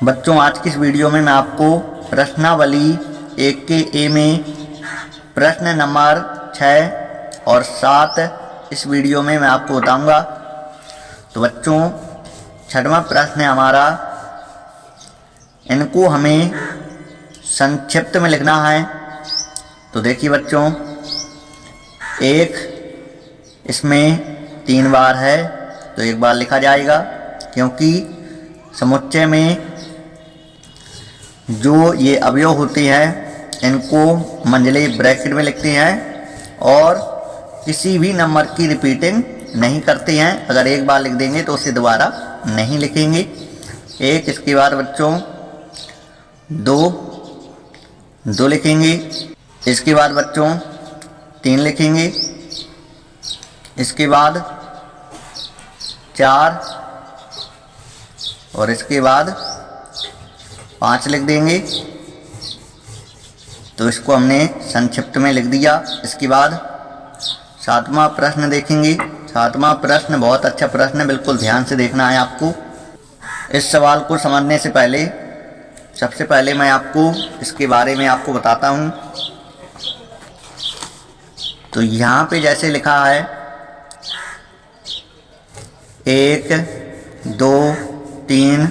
बच्चों आज की इस वीडियो में मैं आपको प्रश्नावली 1 के ए में प्रश्न नंबर 6 और 7 इस वीडियो में मैं आपको बताऊंगा। तो बच्चों 6वां प्रश्न है हमारा, इनको हमें संक्षिप्त में लिखना है। तो देखिए बच्चों, एक इसमें 3 बार है तो 1 बार लिखा जाएगा, क्योंकि समुच्चय में जो ये अवयव होते हैं इनको मंझले ब्रैकेट में लिखते हैं और किसी भी नंबर की रिपीटिंग नहीं करते हैं। अगर 1 बार लिख देंगे तो उसे दोबारा नहीं लिखेंगे। एक, इसके बाद बच्चों 2 लिखेंगे। इसके बाद बच्चों 3 लिखेंगे। इसके बाद 4 और इसके बाद 5 लिख देंगे। तो इसको हमने संक्षिप्त में लिख दिया। इसके बाद 7वां प्रश्न देखेंगे। 7वां प्रश्न बहुत अच्छा प्रश्न है, बिल्कुल ध्यान से देखना है आपको। इस सवाल को समझने से पहले सबसे पहले मैं आपको इसके बारे में आपको बताता हूँ। तो यहाँ पे जैसे लिखा है 1 2 3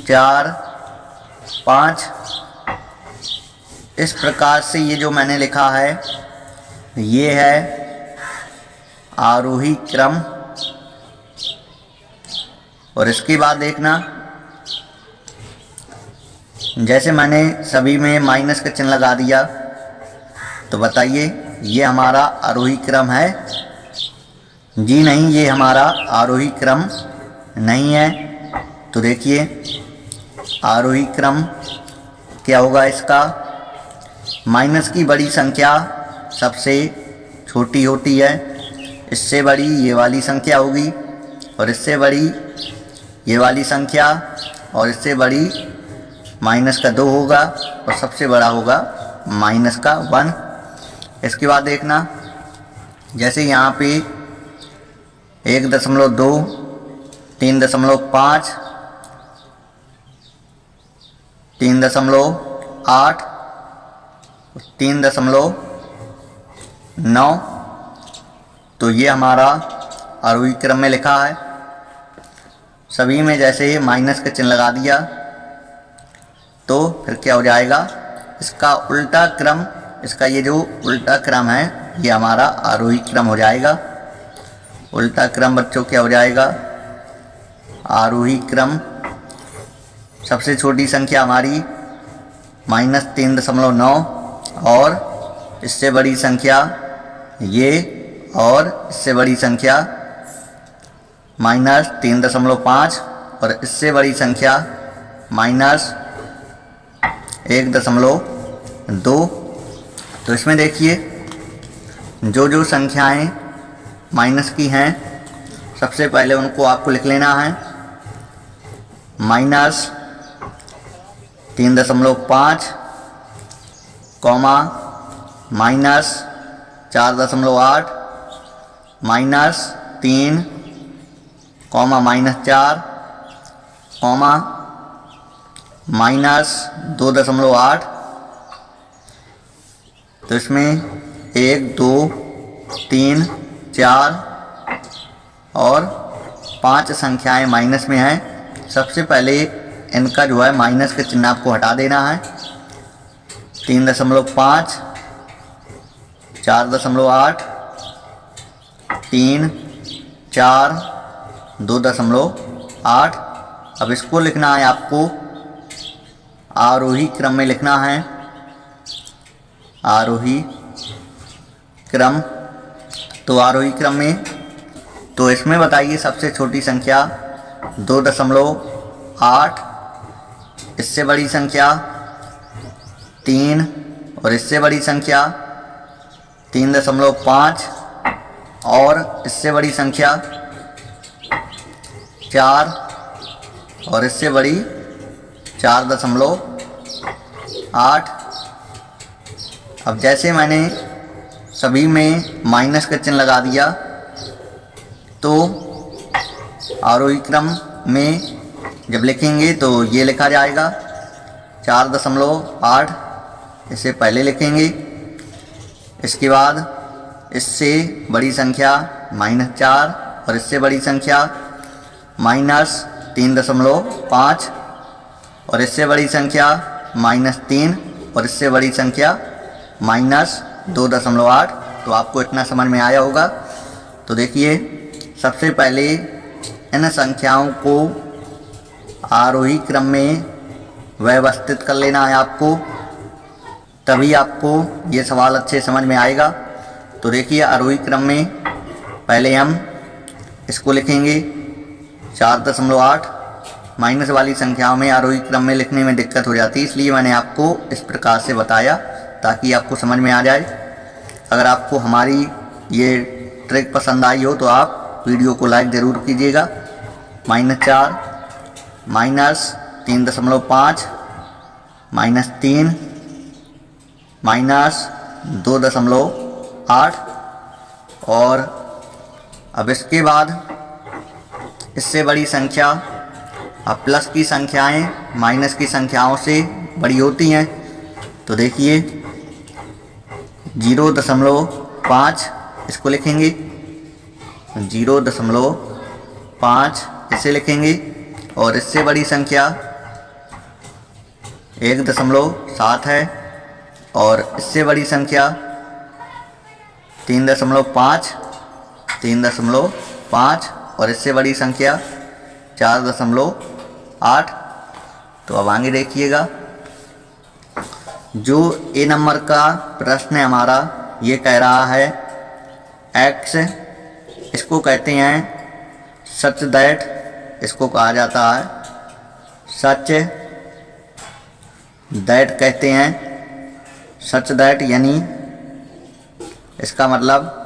4 5, इस प्रकार से ये जो मैंने लिखा है ये है आरोही क्रम। और इसके बाद देखना, जैसे मैंने सभी में माइनस का चिन्ह लगा दिया, तो बताइए ये हमारा आरोही क्रम है? जी नहीं, ये हमारा आरोही क्रम नहीं है। तो देखिए आरोही क्रम क्या होगा इसका, माइनस की बड़ी संख्या सबसे छोटी होती है, इससे बड़ी ये वाली संख्या होगी और इससे बड़ी ये वाली संख्या, और इससे बड़ी माइनस का 2 होगा और सबसे बड़ा होगा माइनस का 1। इसके बाद देखना, जैसे यहाँ पे 1.2 3.5 3.8 3.9, तो ये हमारा आरोही क्रम में लिखा है। सभी में जैसे माइनस का चिन्ह लगा दिया तो फिर क्या हो जाएगा, इसका उल्टा क्रम, इसका ये जो उल्टा क्रम है ये हमारा आरोही क्रम हो जाएगा। उल्टा क्रम बच्चों क्या हो जाएगा, आरोही क्रम। सबसे छोटी संख्या हमारी -3.9 और इससे बड़ी संख्या ये, और इससे बड़ी संख्या -3.5 और इससे बड़ी संख्या -1.2। तो इसमें देखिए जो जो संख्याएं माइनस की हैं सबसे पहले उनको आपको लिख लेना है। -3.5 कॉमा -4.8 -3 कॉमा -4 कॉमा -2.8। तो इसमें 1 2 3 4 और 5 संख्याएं माइनस में हैं। सबसे पहले इनका जो है माइनस का चिन्ह आपको हटा देना है। 3.5 4.8 3 4 2.8। अब इसको लिखना है आपको आरोही क्रम में लिखना है, आरोही क्रम। तो आरोही क्रम में, तो इसमें बताइए सबसे छोटी संख्या 2.8, इससे बड़ी संख्या 3 और इससे बड़ी संख्या 3.5 और इससे बड़ी संख्या 4 और इससे बड़ी 4.8। अब जैसे मैंने सभी में माइनस का चिन्ह लगा दिया तो आरोही क्रम में जब लिखेंगे तो ये लिखा जाएगा 4.8, इसे पहले लिखेंगे। इसके बाद इससे बड़ी संख्या -4 और इससे बड़ी संख्या -3.5 और इससे बड़ी संख्या -3 और इससे बड़ी संख्या -2.8। तो आपको इतना समझ में आया होगा। तो देखिए, सबसे पहले इन संख्याओं को आरोही क्रम में व्यवस्थित कर लेना है आपको, तभी आपको ये सवाल अच्छे समझ में आएगा। तो देखिए, आरोही क्रम में पहले हम इसको लिखेंगे 4.8। माइनस वाली संख्याओं में आरोही क्रम में लिखने में दिक्कत हो जाती है, इसलिए मैंने आपको इस प्रकार से बताया ताकि आपको समझ में आ जाए। अगर आपको हमारी ये ट्रिक पसंद आई हो तो आप वीडियो को लाइक ज़रूर कीजिएगा। -4 -3.5 -3 -2.8 और अब इसके बाद इससे बड़ी संख्या, अब प्लस की संख्याएं माइनस की संख्याओं से बड़ी होती हैं। तो देखिए 0.5 इसको लिखेंगे, 0.5 इसे लिखेंगे और इससे बड़ी संख्या 1.7 है और इससे बड़ी संख्या 3.5 और इससे बड़ी संख्या 4.8। तो अब आगे देखिएगा, जो ए नंबर का प्रश्न है हमारा, ये कह रहा है x, इसको कहते हैं सच दैट, इसको कहा जाता है सच दैट कहते हैं। सच दैट यानी इसका मतलब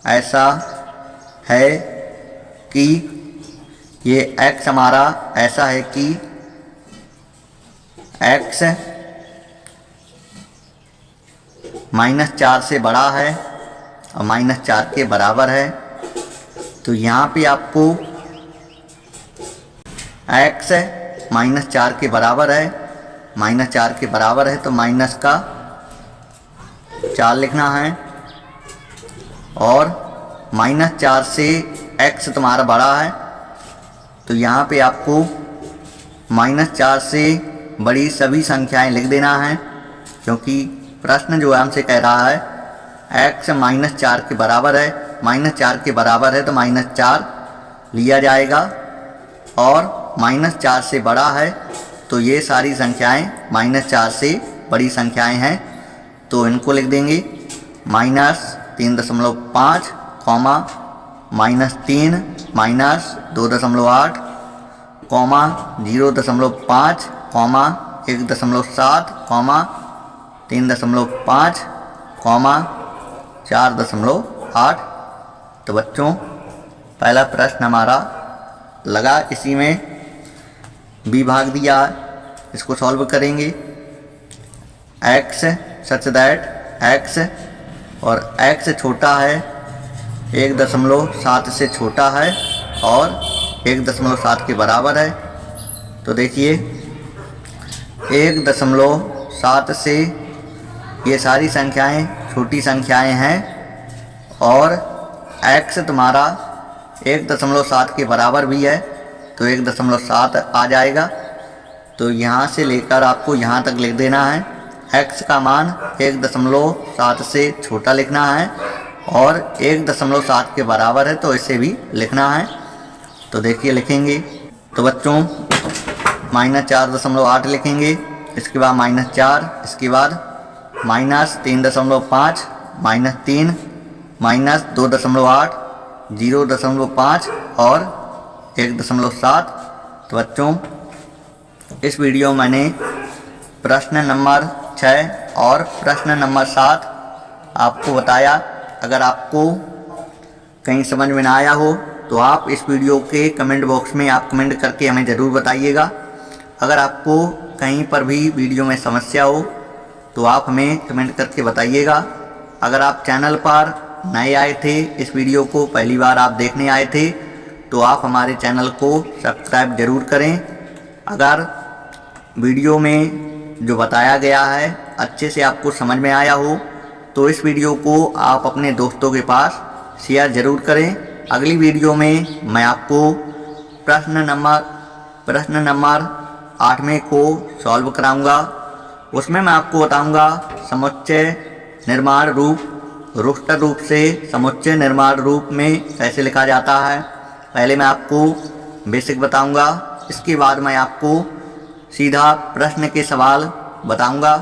ऐसा है कि ये x हमारा ऐसा है कि x -4 से बड़ा है और -4 के बराबर है। तो यहाँ पे आपको x -4 के बराबर है, -4 के बराबर है तो माइनस का 4 लिखना है और -4 से x तुम्हारा बड़ा है। तो यहाँ पे आपको -4 से बड़ी सभी संख्याएं लिख देना है, क्योंकि प्रश्न जो हमसे कह रहा है x -4 के बराबर है, -4 के बराबर है तो -4 लिया जाएगा और -4 से बड़ा है तो ये सारी संख्याएं -4 से बड़ी संख्याएं हैं। तो इनको लिख देंगे -3.5, -3 -2.8, 0.5, 1.7, 3.5, 4.8। तो बच्चों, पहला प्रश्न हमारा लगा, इसी में बी भाग दिया, इसको सॉल्व करेंगे। x सच दैट x और x छोटा है 1.7 से छोटा है और 1.7 के बराबर है। तो देखिए 1.7 से ये सारी संख्याएं छोटी संख्याएं हैं और x तुम्हारा 1.7 के बराबर भी है तो 1.7 आ जाएगा। तो यहाँ से लेकर आपको यहाँ तक लिख देना है। x का मान 1.7 से छोटा लिखना है और 1.7 के बराबर है तो इसे भी लिखना है। तो देखिए लिखेंगे, तो बच्चों -4.8 लिखेंगे, इसके बाद -4, इसके बाद -3.5, -3, -2.8, 0.5 और 1.7। तो बच्चों, इस वीडियो में मैंने प्रश्न नंबर 6 और प्रश्न नंबर 7 आपको बताया। अगर आपको कहीं समझ में ना आया हो तो आप इस वीडियो के कमेंट बॉक्स में आप कमेंट करके हमें ज़रूर बताइएगा। अगर आपको कहीं पर भी वीडियो में समस्या हो तो आप हमें कमेंट करके बताइएगा। अगर आप चैनल पर नए आए थे, इस वीडियो को पहली बार आप देखने आए थे, तो आप हमारे चैनल को सब्सक्राइब ज़रूर करें। अगर वीडियो में जो बताया गया है अच्छे से आपको समझ में आया हो तो इस वीडियो को आप अपने दोस्तों के पास शेयर ज़रूर करें। अगली वीडियो में मैं आपको प्रश्न नंबर 8वें को सॉल्व कराऊंगा। उसमें मैं आपको बताऊंगा समुच्चय निर्माण रूप रोस्टर रूप से समुच्चय निर्माण रूप में कैसे लिखा जाता है। पहले मैं आपको बेसिक बताऊंगा, इसके बाद मैं आपको सीधा प्रश्न के सवाल बताऊंगा।